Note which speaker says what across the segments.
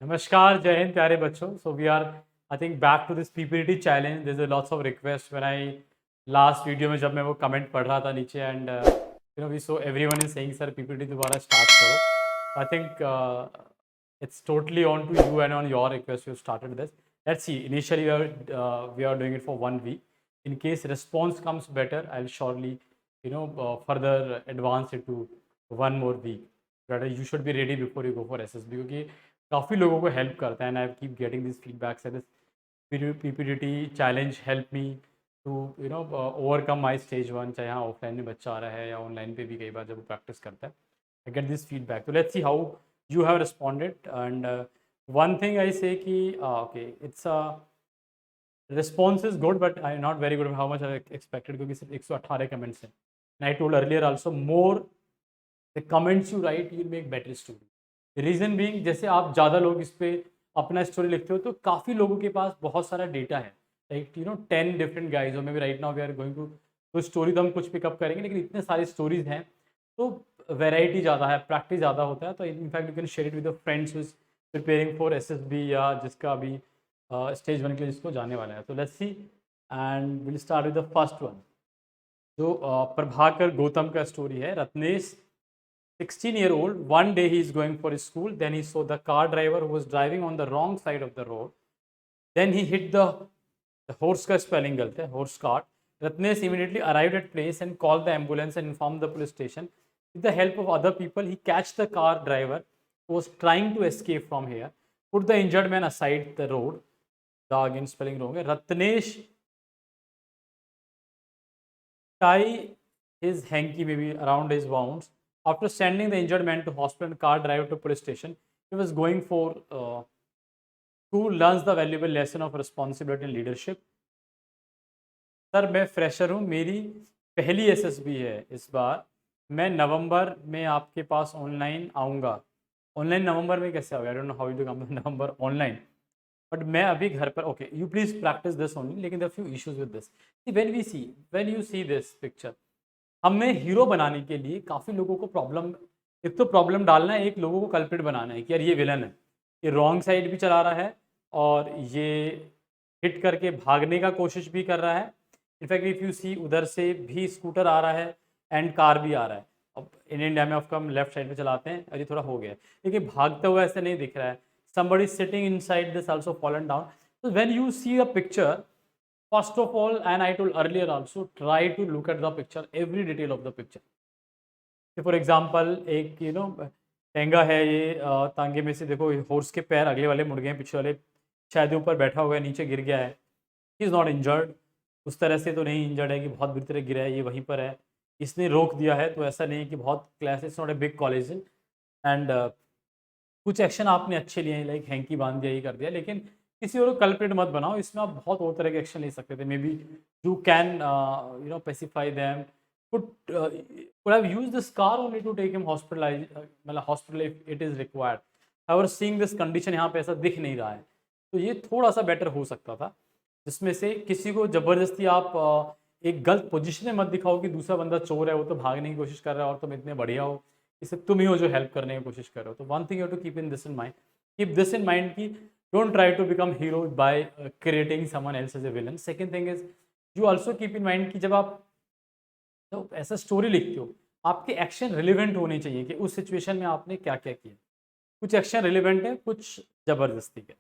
Speaker 1: नमस्कार, जय हिंद प्यारे बच्चों। So we are I think back to this PPT challenge. There is lots of request when I last video में जब मैं वो कमेंट पढ़ रहा था नीचे and we saw everyone is saying sir PPT दोबारा स्टार्ट करो। I think it's totally on to you and on your request you started this. Let's see, initially we are doing it for 1 week. In case response comes better, I'll surely further advance it to 1 more week. Rather you should be ready before you go for SSB क्योंकि काफ़ी लोगों को help करता है and I keep getting this feedback से this PPT challenge help me to overcome my stage 1, चाहे यहाँ offline में बच्चा आ रहा है या ऑनलाइन पे भी कई बार जब वो प्रैक्टिस करता है। आई गेट दिस फीडबैक, तो let's see how you have responded and one thing I say ki okay, it's a response is good but I'm not very good how much I expected क्योंकि सिर्फ 118 comments हैं and I told earlier also more the comments you write you make better story। Reason being जैसे आप ज़्यादा लोग इस पर अपना स्टोरी लिखते हो तो काफ़ी लोगों के पास बहुत सारा डेटा है, लाइक 10 डिफरेंट गाइज और maybe right now we are going to तो स्टोरी तो हम कुछ पिकअप करेंगे लेकिन इतने सारी स्टोरीज हैं तो वैरायटी ज़्यादा है, प्रैक्टिस ज़्यादा होता है। तो in fact you can share it with the friends who's preparing for SSB या जिसका अभी स्टेज 1 के लिए जिसको जाने वाला है। तो let's see and will start with the first one जो प्रभाकर गौतम का स्टोरी है। Ratnesh 16-year-old, one day he is going for his school, then he saw the car driver who was driving on the wrong side of the road. Then he hit the horse का spelling गलत है, horse cart. Ratnesh immediately arrived at place and called the ambulance and informed the police station. With the help of other people, he catch the car driver who was trying to escape from here, put the injured man aside the road. The again spelling wrong है. Ratnesh tie his hanky maybe around his wounds. After sending the injured man to hospital and car driver to police station, he was going for to learn the valuable lesson of responsibility and leadership. Sir मैं fresher हूँ, मेरी पहली SSB है इस बार, मैं नवंबर में आपके पास online आऊँगा। ऑनलाइन नवंबर में कैसे आऊँगा? I don't know how you come November online, but मैं अभी घर पर। Okay, you please practice this only, लेकिन the few issues with this. When you see this picture, हमें हीरो बनाने के लिए काफ़ी लोगों को प्रॉब्लम, एक तो प्रॉब्लम डालना है, एक लोगों को कल्प्रिट बनाना है कि यार ये विलन है, ये रॉन्ग साइड भी चला रहा है और ये हिट करके भागने का कोशिश भी कर रहा है। इनफैक्ट इफ यू सी उधर से भी स्कूटर आ रहा है एंड कार भी आ रहा है। अब इन इंडिया में ऑफ हम लेफ्ट साइड पे चलाते हैं, अरे थोड़ा हो गया, लेकिन भागता हुआ ऐसे नहीं दिख रहा है। somebody sitting inside this also fallen down। so when you see a picture, first of all, and I told earlier also, try to look at the picture, every detail of the picture। For example एक टेंगा है, ये तांगे में से देखो horse के पैर अगले वाले मुड़ गए हैं, पिछले वाले शायद ऊपर बैठा हुआ है, नीचे गिर गया है। ही इज़ नॉट इंजर्ड, उस तरह से तो नहीं इंजर्ड है कि बहुत बुरी तरह गिरा है, ये वहीं पर है, इसने रोक दिया है, तो ऐसा नहीं है कि बहुत class, it's not a big college and कुछ एक्शन आपने अच्छे लिए हैं, लाइक हैंकी बांध दिया, ये कर दिया, लेकिन किसी और को कल्प्रिट मत बनाओ। इसमें आप बहुत और तरह के एक्शन ले सकते थे। May be you can pacify them, could have used this car only to take him मतलब hospital if it is required। however seeing this condition यहाँ पे ऐसा दिख नहीं रहा है, तो ये थोड़ा सा बेटर हो सकता था, जिसमें से किसी को ज़बरदस्ती आप एक गलत पोजीशन में मत दिखाओ कि दूसरा बंदा चोर है, वो तो भागने की कोशिश कर रहा है और तुम इतने बढ़िया हो, इसे तुम ही हो जो हेल्प करने की कोशिश कर रहे हो। तो one thing you have to keep in this in mind, keep this in mind कि don't try to become hero by creating someone else as a villain. Second thing is you also keep in mind कि जब आप तो ऐसा story लिखते हो, आपके action relevant होने चाहिए कि उस सिचुएशन में आपने क्या क्या किया। कुछ एक्शन रिलेवेंट है, कुछ ज़बरदस्ती के।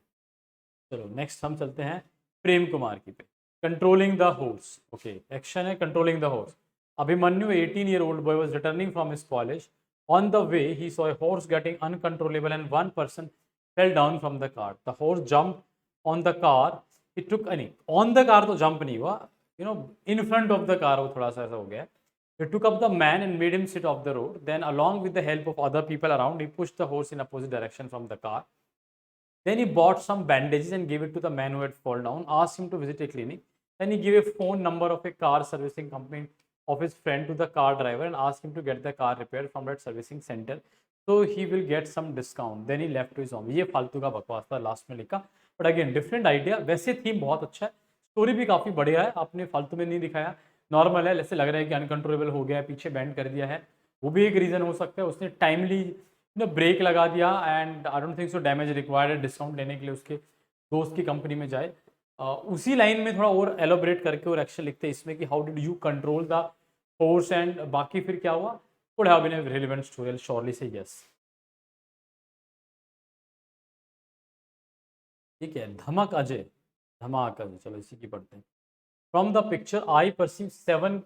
Speaker 1: चलो नेक्स्ट हम चलते हैं प्रेम कुमार की पे। Controlling the horse, okay, action है controlling the horse. Abhimanyu 18-year-old boy was returning from his college। On the way he saw a horse getting uncontrollable and one person fell down from the car। the horse jumped on the car, he took नहीं, on the car तो jump नहीं हुआ, in front of the car वो थोड़ा सा ऐसा हो गया। he took up the man and made him sit off the road, then along with the help of other people around, he pushed the horse in opposite direction from the car। then he bought some bandages and gave it to the man who had fallen down, asked him to visit a clinic। then he gave a phone number of a car servicing company of his friend to the car driver and asked him to get the car repaired from that servicing center, so he will get some discount। then he left to his home। ये फालतू का बकवास था last में लिखा, but again different idea. वैसे theme बहुत अच्छा है, स्टोरी भी काफ़ी बढ़िया है, आपने फालतू में नहीं दिखाया, नॉर्मल है। ऐसे लग रहा है कि अनकंट्रोलेबल हो गया है, पीछे बैंड कर दिया है, वो भी एक रीज़न हो सकता है। उसने टाइमली ने ब्रेक लगा दिया and I don't think so damage required discount लेने के लिए उसके दोस्त की कंपनी में जाए। उसी लाइन में थोड़ा और एलोबरेट करके और एक्शन लिखते हैं इसमें कि how did you control the force and बाकी फिर क्या हुआ, could have been a relevant story, surely say yes. ठीक है, धमक अजय, धमाक अजय, चलो इसी की पढ़ते हैं। From the picture I perceive 7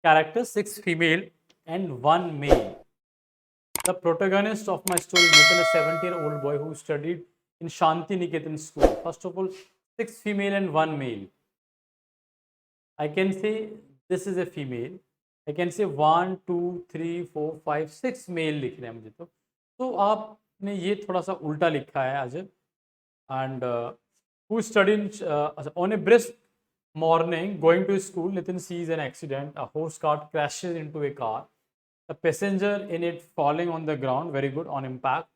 Speaker 1: characters, 6 female and 1 male. The protagonist of my story is Nitin, a 17-year-old boy who studied in Shanti Niketan school. First of all, 6 female and 1 male. I can say this is a female. I can say 1, 2, 3, 4, 5, 6 mail लिख रहे हैं मुझे तो आपने ये थोड़ा सा उल्टा लिखा है Ajay. And who studied on a brisk morning going to school, Nitin sees an accident. A horse cart crashes into a car. The passenger in it falling on the ground, very good on impact.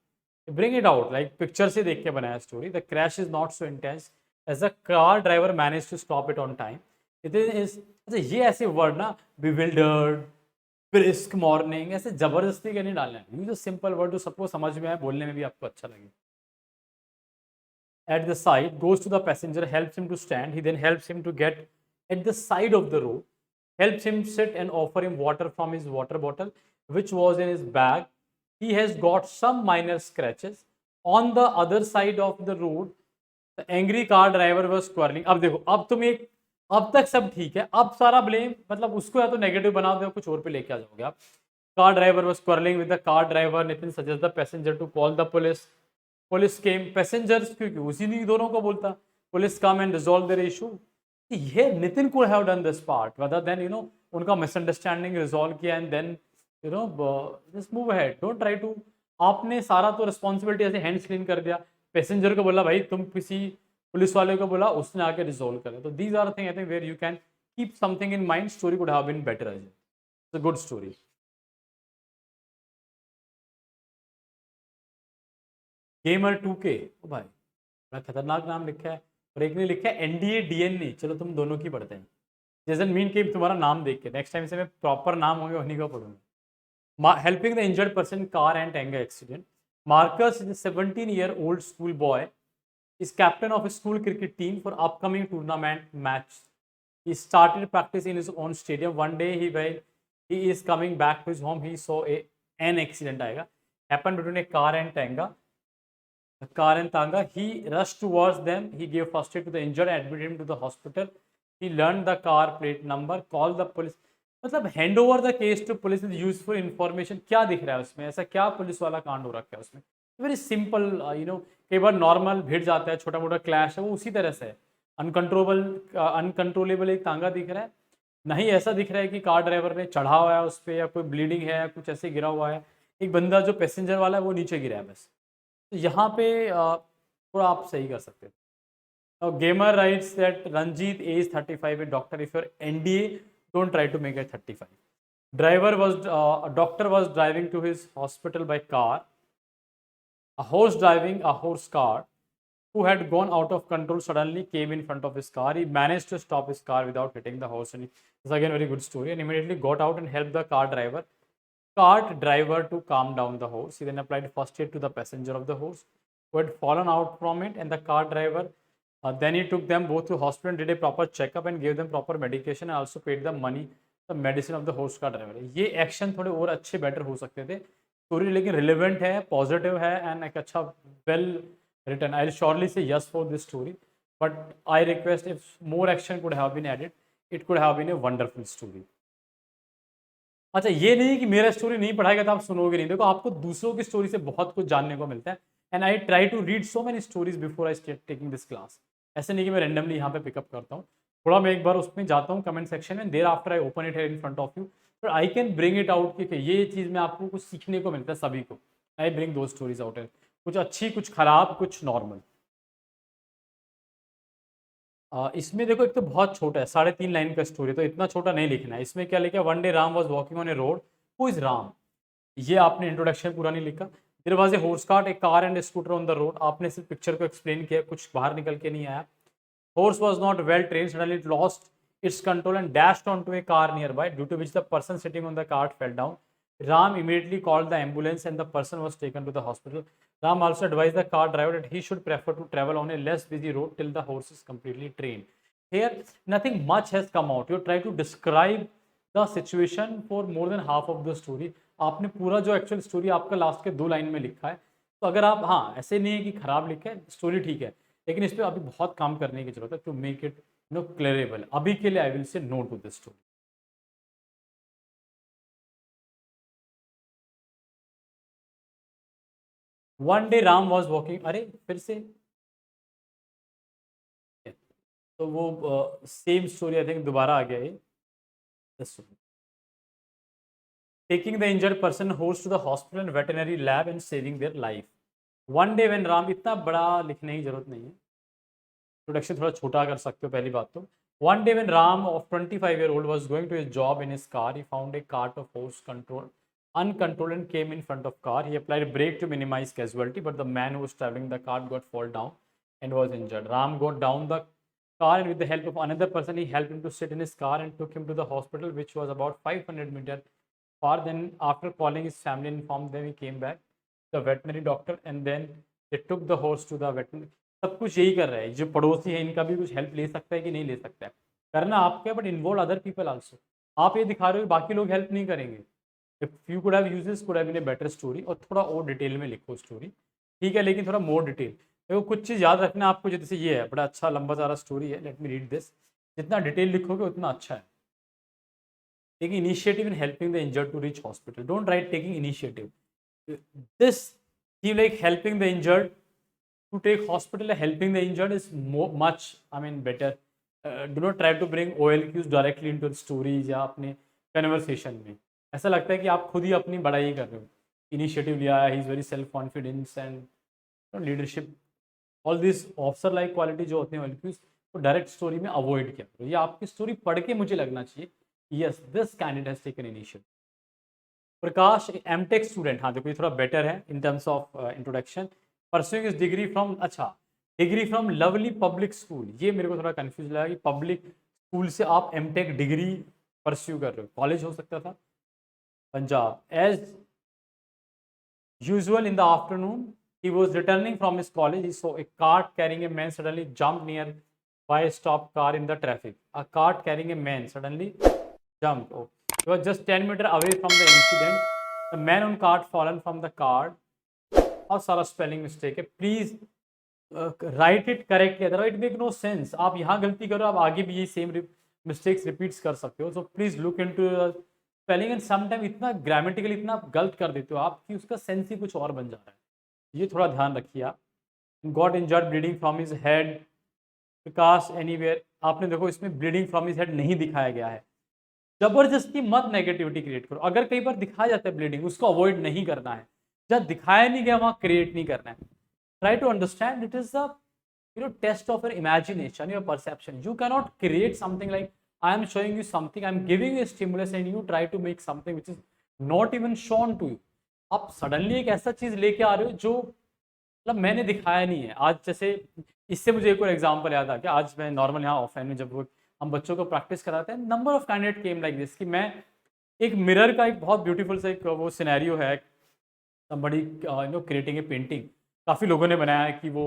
Speaker 1: Bring it out, like picture से देख के बनाया story. The crash is not so intense as the car driver managed to stop it on time. It is अच्छा ये ऐसे word ना, bewildered, brisk morning, ऐसे जबरदस्ती के नहीं डालना है। यूज अ सिंपल वर्ड जो सबको समझ में आए, बोलने में भी आपको अच्छा लगे। At the side, goes to the passenger, helps him to stand. He then helps him to get at the side of the road, helps him sit and offer him water from his water bottle, which was in his bag. He has got some minor scratches. On the other side of the road, the angry car driver was quarreling. अब देखो, अब तुम एक, अब तक सब ठीक है, अब सारा ब्लेम मतलब उसको या तो नेगेटिव बना दो, कुछ और पे लेके आ जाओगे आप। Car driver was quarreling with the car driver. Nitin suggests the passenger to call the police. Police came, passengers क्योंकि उसी ने दोनों को बोलता police come and resolve their issue. ये Nitin could have done this part rather than उनका misunderstanding resolve किया and then just move ahead, don't try to. आपने सारा तो रिस्पॉन्सिबिलिटी ऐसे हैंड्स क्लीन कर दिया, पैसेंजर को बोला भाई तुम किसी पुलिस वाले को बोला, उसने आके रिजॉल्व करा। तो these are thing I think where you can keep something in mind, story could have been better as it's a good story. Gamer 2K, ओ भाई बड़ा खतरनाक नाम लिखा है। और एक ने लिखा है NDA DNA, चलो तुम दोनों की पढ़ते हैं। डजंट मीन कि तुम्हारा नाम देख के नेक्स्ट टाइम से मैं प्रॉपर नाम होंगे उन्हीं का पढ़ूंगा। Helping the injured person car and anger accident. Marcus is 17-year-old school boy, is captain of his school cricket team for upcoming tournament match. He started practice in his own stadium. One day while he is coming back to his home, he saw an accident आएगा happened between a car and Tanga. The car and Tanga. He rushed towards them. He gave first aid to the injured, admitted him to the hospital. He learned the car plate number, called the police. मतलब hand over the case to police with useful information. क्या दिख रहा है उसमें, ऐसा क्या police वाला कांड हो रखा है उसमें? वेरी सिंपल, कई बार नॉर्मल भिड़ जाता है, छोटा मोटा क्लैश है, वो उसी तरह से है। अनकंट्रोलेबल एक तांगा दिख रहा है, नहीं ऐसा दिख रहा है कि कार ड्राइवर ने चढ़ा हुआ है उस पर या कोई ब्लीडिंग है या कुछ ऐसे गिरा हुआ है। एक बंदा जो पैसेंजर वाला है वो नीचे गिरा है बस। तो यहाँ पे थोड़ा आप सही कर सकते हो। Gamer writes that Ranjit as 35 a doctor, if your NDA don't try to make it 35. Doctor was driving to his hospital by car. A horse driving a horse cart who had gone out of control suddenly came in front of his car. He managed to stop his car without hitting the horse, and it's again very good story, and immediately got out and helped the cart driver to calm down the horse. He then applied first aid to the passenger of the horse who had fallen out from it, and the car driver then he took them both to hospital, did a proper checkup and gave them proper medication and also paid the money, the medicine of the horse car driver. ये action थोड़े और अच्छे better हो सकते थे। Story लेकिन relevant है, positive है एंड एक अच्छा well written. I surely say yes for this story, but I request if more action could have been added, it could have been a wonderful story. अच्छा ये नहीं कि मेरा स्टोरी नहीं पढ़ाएगा तो आप सुनोगे नहीं, देखो आपको दूसरों की स्टोरी से बहुत कुछ जानने को मिलता है। And I try to read so many stories before I start taking this class. ऐसे नहीं कि मैं रेंडमली यहाँ पे पिकअप करता हूँ, थोड़ा मैं एक बार उसमें जाता हूँ कमेंट सेक्शन में, there after I open it in front of you, but I can bring it out कि ये चीज़ में आपको कुछ सीखने को मिलता है सभी को। आई ब्रिंग दो स्टोरीज आउट है, कुछ अच्छी, कुछ खराब, कुछ नॉर्मल। इसमें देखो एक तो बहुत छोटा है, 3.5 लाइन का स्टोरी, तो इतना छोटा नहीं लिखना है। इसमें क्या लिखा है, one day Ram was walking on a road, who is Ram, ये आपने इंट्रोडक्शन पूरा नहीं लिखा। There was a horse cart, a car and a scooter on the road, आपने सिर्फ पिक्चर को एक्सप्लेन किया, कुछ बाहर निकल के नहीं आया। Horse was not well trained. Suddenly it lost its control and dashed onto a car nearby, due to which the person sitting on the cart fell down. Ram immediately called the ambulance and the person was taken to the hospital. Ram also advised the car driver that he should prefer to travel on a less busy road till the horse is completely trained. Here, nothing much has come out. You try to describe the situation for more than half of the story. आपने पूरा जो actual story आपका last के 2 line में लिखा है, तो अगर आप, हाँ, ऐसे नहीं है कि खराब लिखा है, स्टोरी ठीक है, लेकिन इस पे अभी बहुत काम करने की जरूरत है टू मेक इट क्लियरेबल. अभी के लिए I will say no to this story. One day Ram was walking, अरे फिर से, तो वो सेम स्टोरी आई थिंक दोबारा आ गया है. Taking the injured person horse to the hospital and veterinary lab and saving their life. One day when Ram, इतना बड़ा लिखने की जरूरत नहीं है, इंट्रोडक्शन थोड़ा छोटा कर सकते हो पहली बात तो. One day when Ram of 25-year-old was going to his job in his car, he found a cart of horse uncontrolled and came in front of car. He applied brake to minimize casualty, but the man who was traveling the cart got fall down and was injured. Ram got down the car and with the help of another person, he helped him to sit in his car and took him to the hospital, which was about 500 meters far. Then after calling his family and informed them, he came back, the veterinary doctor, and then they took the horse to the veterinary. सब कुछ यही कर रहा है. जो पड़ोसी है इनका भी कुछ हेल्प ले सकता है कि नहीं ले सकता है, करना आपका, but involve other people also. आप ये दिखा रहे हो बाकी लोग हेल्प नहीं करेंगे. If you could have used this, could have been a better story. और थोड़ा और डिटेल में लिखो स्टोरी, ठीक है, लेकिन थोड़ा मोर डिटेल. देखो कुछ चीज़ याद रखना आपको, जैसे ये है बड़ा अच्छा लंबा सारा स्टोरी है, लेट मी रीड दिस. जितना डिटेल लिखोगे उतना अच्छा है. taking initiative in helping the injured to reach hospital. Don't write taking initiative. This, he like helping the injured to take hospital, helping the injured is much, I mean, better. Do not try to bring OLQs directly into the stories या अपने conversation में. ऐसा लगता है कि आप खुद ही अपनी बड़ाई कर रहे हो. इनिशिएटिव लिया है, he is very self confidence and leadership, all this officer like quality जो होते हैं OLQs, वो डायरेक्ट स्टोरी में अवॉइड किया. ये आपकी स्टोरी पढ़ के मुझे लगना चाहिए yes this candidate has taken initiative. Prakash MTech student, हाँ देखो ये थोड़ा बेटर है in terms of introduction. Pursuing is degree from, अच्छा, degree from lovely public school. ये मेरे को थोड़ा कंफ्यूज लगा कि पब्लिक स्कूल से आप एमटेक डिग्री परस्यू कर रहे हो. कॉलेज हो सकता था, Punjab. As usual in the afternoon he was returning from his college. He saw a cart carrying a man suddenly jump near by a stopped car in the traffic. A cart carrying a man suddenly jumped. Oh. He was just 10 meters away from the incident. The man on cart fallen from the car. और सारा spelling mistake है. Please write it correctly, otherwise it make no sense. आप यहाँ गलती करो, आप आगे भी ये सेम मिस्टेक्स रिपीट्स कर सकते हो. So please look into spelling. And sometime इतना ग्रामेटिकली इतना गलत कर देते हो आप कि उसका सेंस ही कुछ और बन जा रहा है. ये थोड़ा ध्यान रखिए आप. Got injured bleeding from his head. Vikas anywhere, आपने देखो इसमें ब्लीडिंग फ्रॉम हिज हेड नहीं दिखाया गया है. जबरदस्ती मत नेगेटिविटी क्रिएट करो. अगर कई बार दिखाया जाता है ब्लीडिंग, उसको अवॉइड नहीं करना है. जब दिखाया नहीं गया वहाँ क्रिएट नहीं करना है. Try to understand it is the test of your imagination, your perception. You cannot create something like I am showing you something, I am giving you stimulus and you try to make something which is not even shown to you. आप suddenly एक ऐसा चीज लेके आ रहे हो जो मतलब मैंने दिखाया नहीं है. आज जैसे इससे मुझे एक और एग्जांपल याद आ गया. आज मैं नॉर्मल यहाँ ऑफलाइन में जब वो हम बच्चों को प्रैक्टिस कराते हैं, number of candidate came like this कि मैं एक मिरर का एक बहुत ब्यूटीफुल सा एक वो सिनेरियो है, बड़ी क्रिएटिंग ए पेंटिंग. काफ़ी लोगों ने बनाया है कि वो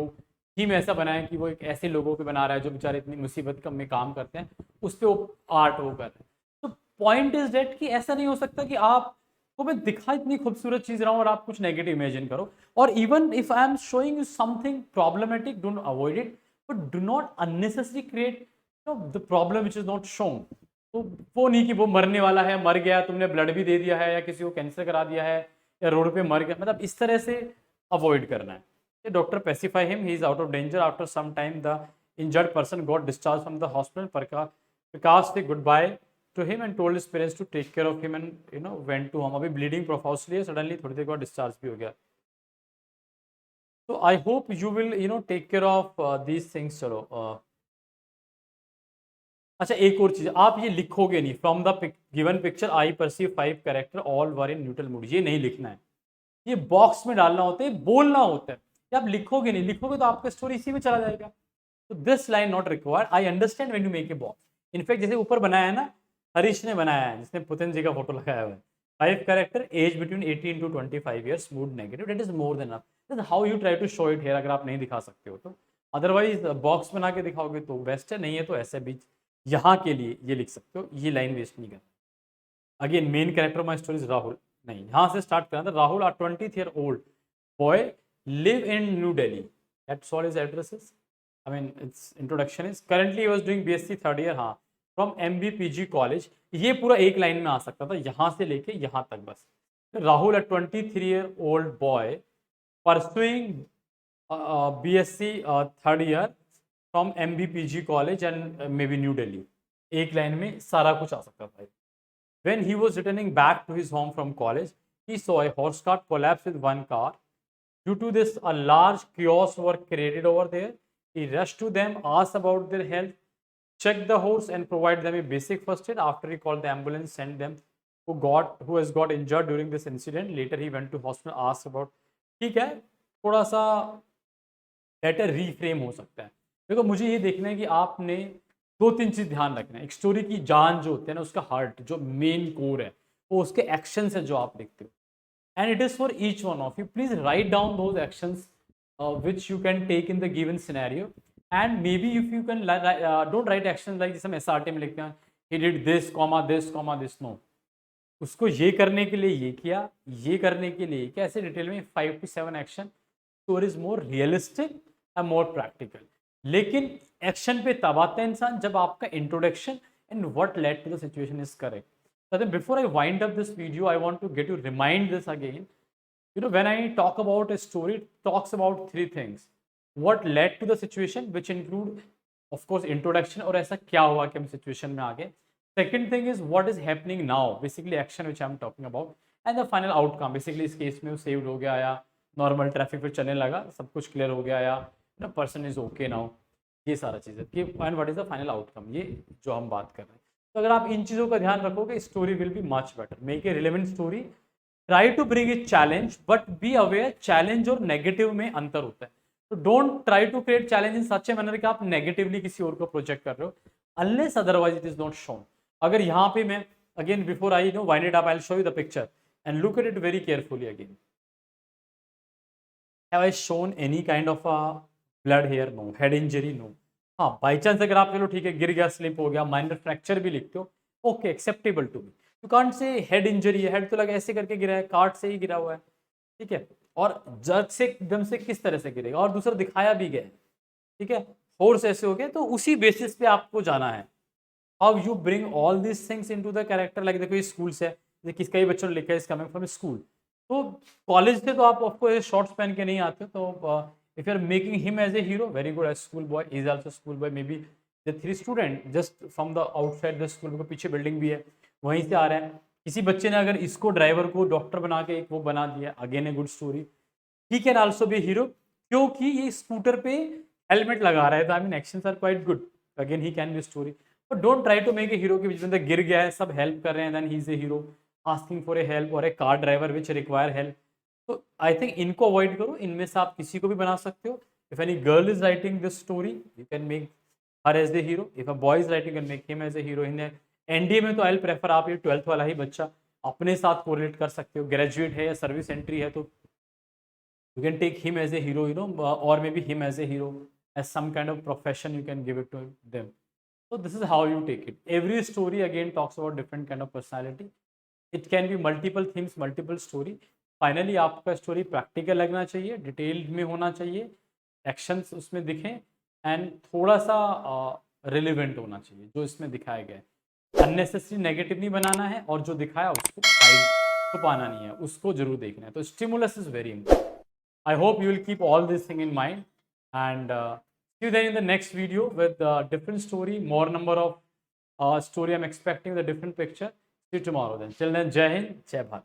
Speaker 1: थीम ऐसा बनाया है कि वो एक ऐसे लोगों पे बना रहा है जो बेचारे इतनी मुसीबत में काम करते हैं, उस पर वो आर्ट वो कर रहे हैं. तो पॉइंट इज डेट कि ऐसा नहीं हो सकता कि आप को मैं दिखा इतनी खूबसूरत चीज़ रहा हूँ और आप कुछ नेगेटिव इमेजिन करो. और even if I am showing you something problematic, don't avoid it, but do not unnecessary create the problem which is not shown. तो वो नहीं कि वो मरने वाला है, मर गया, तुमने ब्लड भी दे दिया है, या किसी को कैंसर करा दिया है, या रोड पे मर गया, मतलब इस तरह से अवॉइड करना है. Doctor pacify him, he is out of danger. After some time the injured person got discharge from the hospital. Prakash से good bye to him and told his parents to take care of him and went to home. अभी bleeding profusely है, suddenly थोड़ी देर बाद discharge भी हो गया. So I hope you will take care of these things. चलो अच्छा, एक और चीज आप ये लिखोगे नहीं. From the given picture I perceive 5 character all were in neutral mood. ये नहीं लिखना है, ये बॉक्स में डालना होता है, बोलना होता है. ये आप लिखोगे नहीं, लिखोगे तो आपका स्टोरी इसी में चला जाएगा. तो this line not required. I understand when you make a box. In fact जैसे ऊपर बनाया है ना, हरीश ने बनाया है, जिसने पुतिन जी का फोटो लगाया हुआ है, 5 character, age between 18 to 25 years, mood negative, that is more than enough. This is how you try to show it here, अगर आप नहीं दिखा सकते हो तो, अदरवाइज बॉक्स बना के दिखाओगे तो बेस्ट है, नहीं है तो ऐसे बीच यहाँ के लिए ये लिख सकते हो, ये लाइन वेस्ट नहीं करना। Again main character my story is Rahul, नहीं यहाँ से स्टार्ट करना था। Rahul are 20th year old boy live in New Delhi, that's all his address is, I mean its introduction is currently he was doing BSc third year, हाँ from MBPG college, ये पूरा एक line में आ सकता था, यहाँ से लेके यहाँ तक बस। राहुल अ 23 year old boy pursuing BSc third year from MBPG college and maybe New Delhi, एक लाइन में सारा कुछ आ सकता था। When he was returning back to his home from college, he saw a horse cart collapse with one car. Due to this, a large chaos was created over there. He rushed to them, asked about their health, checked the horse, and provided them a basic first aid. After he called the ambulance, sent them who has got injured during this incident. Later, he went to hospital, asked about. ठीक है, थोड़ा सा better reframe हो सकता है। देखो मुझे ये देखना है कि आपने दो तीन चीज़ ध्यान रखना है। एक स्टोरी की जान जो होती है ना, उसका हार्ट जो मेन कोर है, वो उसके एक्शंस है जो आप लिखते हो, and it is for each one of you. Please write down those actions which you can take in the given scenario, and maybe if you can don't write actions like जैसे हम SRT में लिखते हैं he did this comma this, no, उसको ये करने के लिए ये किया, ये करने के लिए क्या, ऐसे डिटेल में 5 to 7 एक्शन, तो is more realistic and more practical. लेकिन एक्शन पे तब आता है इंसान जब आपका introduction and what led to the situation is correct. So then before I wind up this video, I want to get you remind this again. You know, when I talk about a story, it talks about three things. What led to the situation, which include, of course, introduction और ऐसा क्या हुआ कि हम situation में आ गए. Second thing is what is happening now, basically action which I am talking about, and the final outcome. Basically इस case में वो saved हो गया या नॉर्मल ट्रैफिक पे चलने लगा, सब कुछ क्लियर हो गया या पर्सन इज ओके नाउ, ये सारा चीज़ है कि and what is the final outcome, ये जो हम बात कर रहे हैं। तो अगर आप इन चीज़ों का ध्यान रखोगे, story will be much better. Make a relevant story, try to bring it challenge, but be aware challenge और नेगेटिव में अंतर होता है। तो don't try to create challenge in such a manner कि आप नेगेटिवली किसी और को प्रोजेक्ट कर रहे हो, unless otherwise it is not shown. अगर यहाँ पे मैं again before I know wind it up, I will show you the picture and look at it very carefully again. Have I shown any kind of a blood here? No. Head injury? No. हाँ, by chance अगर आप चलो ठीक है गिर गया, slip हो गया, माइनर फ्रैक्चर भी लिखते हो, okay acceptable to me. You can't say head injury है, हेड तो लगा ऐसे करके गिरा है, कार्ट से ही गिरा हुआ है, ठीक है, और जर्क से एकदम से किस तरह से गिरेगा, और दूसरा दिखाया भी गया है, ठीक है, फोर्स ऐसे हो गया, तो उसी बेसिस पे आपको जाना है। How you bring all this things into the character, like देखो ये स्कूल से किसका ही बच्चों ने लिखा है, इज कमिंग फ्रॉम स्कूल। तो कॉलेज से तो आप ऑफकोर्स शॉर्ट्स पहन के नहीं आते, तो if you are making him as a hero, very good, as school boy, is also school boy, maybe the 3 student just from the outside the school, पीछे बिल्डिंग भी है, वहीं से आ रहे हैं। किसी बच्चे ने अगर इसको ड्राइवर को डॉक्टर बना के एक वो बना दिया, again a good story, he can also be hero, क्योंकि ये स्कूटर पे हेलमेट लगा रहा है, तो I mean actions are quite good, again he can be story. But don't try to make a hero के बीच में गिर गया है, सब हेल्प कर रहे हैं, then he is a hero asking for a help, और a car driver which require help. तो आई थिंक इनको अवॉइड करो, इनमें से आप किसी को भी बना सकते हो। If any girl is writing this story, you can make her as a hero, if a boy is writing, can make him as a hero. In NDA में तो आई विल प्रेफर आप ये 12th वाला ही बच्चा अपने साथ correlate कर सकते हो, ग्रेजुएट है या सर्विस एंट्री है, तो you can take him as a hero, you know, or maybe him as a hero, as some kind of profession you can give it to them. So this is how you take it. Every story again talks about different kind of personality. It can be multiple themes, multiple story. Finally आपका story practical लगना चाहिए, detailed में होना चाहिए, actions उसमें दिखें, and थोड़ा सा रिलेवेंट होना चाहिए जो इसमें दिखाया गया है। अननेसेसरी नेगेटिव नहीं बनाना है, और जो दिखाया उसको छुपाना नहीं है, उसको जरूर देखना है। तो stimulus is very important. I hope you will keep all this thing in mind, and see you then in the next video with a different story, more number of story I'm expecting with a different picture. See you tomorrow then. Till then, Jai Hind, Jai Bharat.